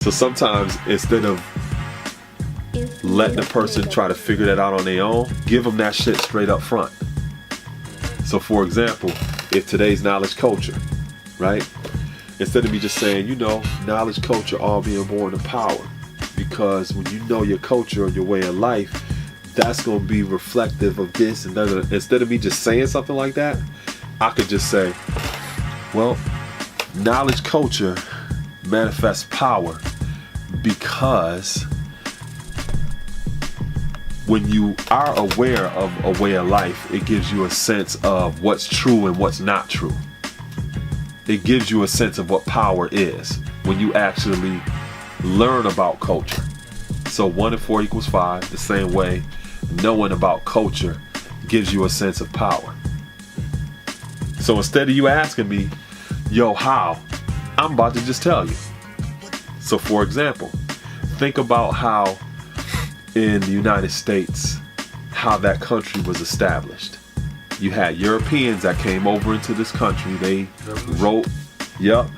So sometimes instead of letting the person try to figure that out on their own, give them that shit straight up front. So for example, if today's knowledge culture, right? Instead of me just saying, you know, knowledge culture all being born to power, because when you know your culture or your way of life, that's going to be reflective of this and that. Instead of me just saying something like that, I could just say, well, knowledge culture manifests power because when you are aware of a way of life, it gives you a sense of what's true and what's not true. It gives you a sense of what power is when you actually learn about culture. So 1 and 4 equals 5, the same way knowing about culture gives you a sense of power. So instead of you asking me, yo, how? I'm about to just tell you. So for example, think about how in the United States, how that country was established. You had Europeans that came over into this country. They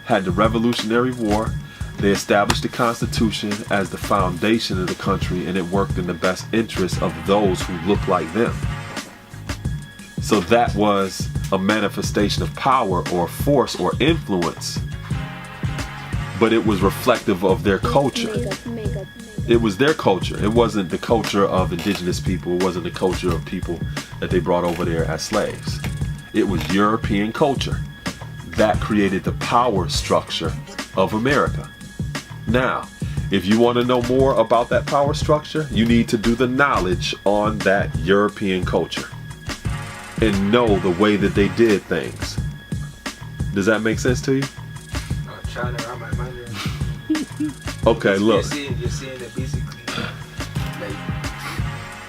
had the Revolutionary War. They established the Constitution as the foundation of the country, and it worked in the best interest of those who look like them. So that was a manifestation of power or force or influence, but it was reflective of their culture. It was their culture. It wasn't the culture of indigenous people. It wasn't the culture of people that they brought over there as slaves. It was European culture that created the power structure of America. Now, if you want to know more about that power structure, you need to do the knowledge on that European culture and know the way that they did things. Does that make sense to you? Okay, look. You're saying that basically,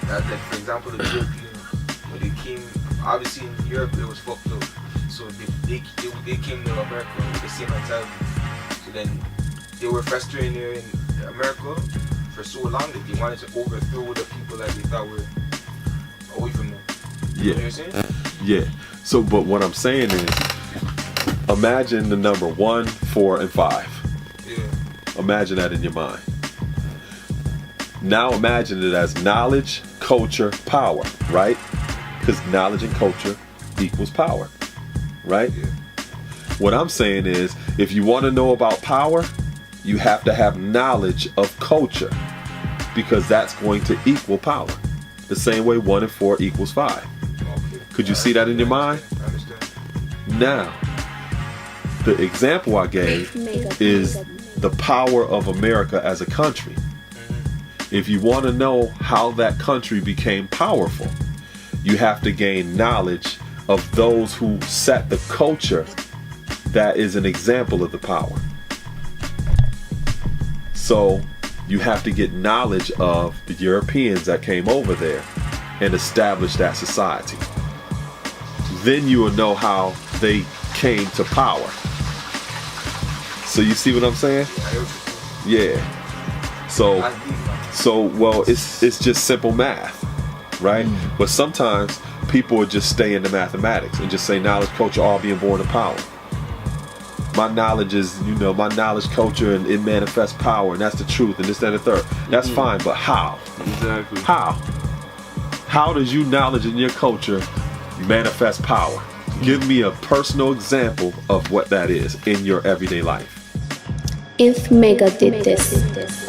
like for example, the European, when they came, obviously in Europe it was fucked up. So they came to America with the same mentality. So then they were frustrated here in America for so long that they wanted to overthrow the people that they thought were away from them. Yeah. You know what I'm saying? Yeah. So, but what I'm saying is, imagine the number 1, 4, and 5. Yeah. Imagine that in your mind. Now imagine it as knowledge, culture, power, right? Because knowledge and culture equals power, right? Yeah. What I'm saying is, if you want to know about power, you have to have knowledge of culture, because that's going to equal power. The same way 1 and 4 equals 5. Okay. Could you see that in your mind? I understand. Now, the example I gave is the power of America as a country. If you want to know how that country became powerful, you have to gain knowledge of those who set the culture that is an example of the power. So you have to get knowledge of the Europeans that came over there and establish that society. Then you will know how they came to power. So you see what I'm saying? Yeah. So well, it's just simple math, right? But sometimes people would just stay in the mathematics and just say knowledge, culture, all being born of power. My knowledge is, my knowledge, culture, and it manifests power, and that's the truth, and this, that, and the third. That's fine, but how? Exactly. How? How does your knowledge and your culture manifest power? Give me a personal example of what that is in your everyday life. Inf Mega did this.